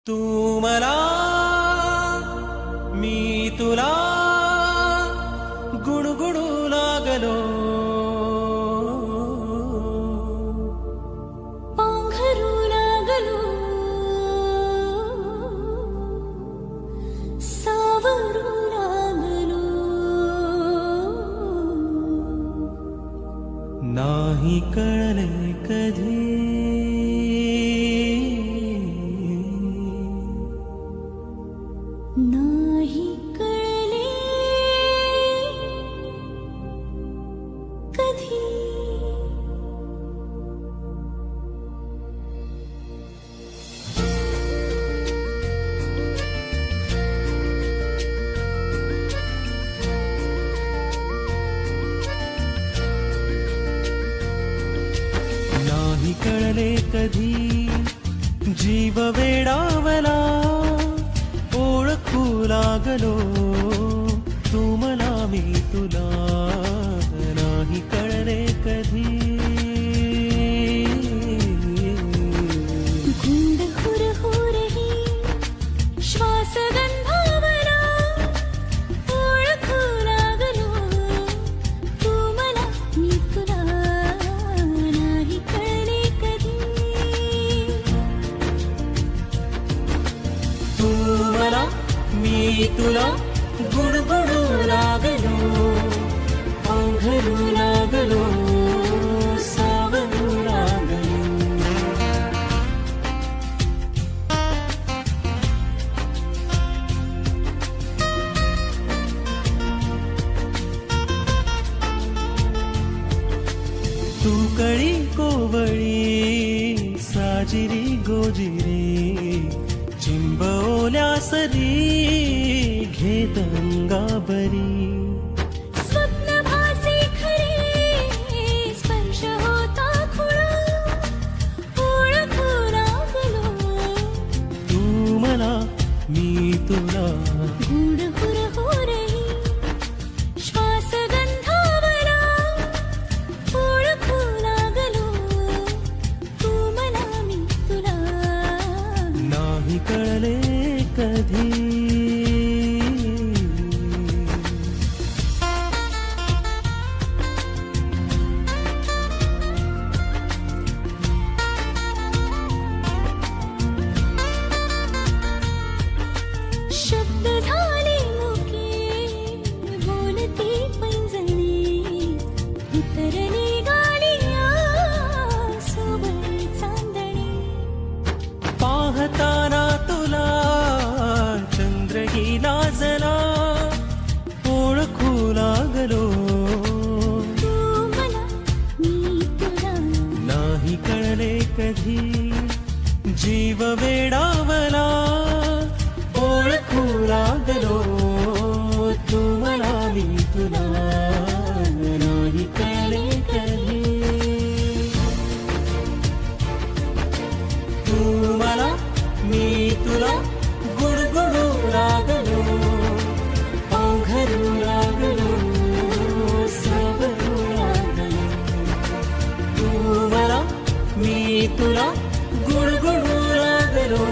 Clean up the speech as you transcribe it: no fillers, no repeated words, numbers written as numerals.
तू मला मी तुला गुणगुणू लागलो, पांघरू लागलो, सावरू लागलो, नाही कळले कधी नाही कळले कधी. नाही कळले कधी जीव वेडावला, ओळखू लागलो तू मला मी तुला. नाही कळले कधी गुंड हुर हुरही श्वास गंधावला, ओळखू लागलो तू मला मी तुला. नाही कळले कधी तू मला मी तुला गुणगुणू लागलो, पांघरू लागलो, सावरू लागलो. तू कळी कोवळी साजिरी गोजिरी, चिंबवल्या सरी घेत अंगाबरी. स्वप्न भासी खरे स्पर्श होता खुळा, ओळखू लागलो तू मला मी तुला. गुड हुर हुरही श्वास गंधावला, ओळखू लागलो तू मला मी तुला. नाही कळले कधी शब्द झाले मुके बोलती पैंजणी, उतरली गालिया सोबत चांदणी. पाहताना तुला चंद्रही लाजला, ओळखू लागलो तू मला मी तुला. नाही कळले कधी जीव वेडावला, ओळखू लागलो तू मला मी तुला. नाही कळले कधी तू मला मी तुला गुणगुणू लागलो, पांघरू लागलो, सावरू लागलो. तू मला मी तुला गुणगुणू लागलो.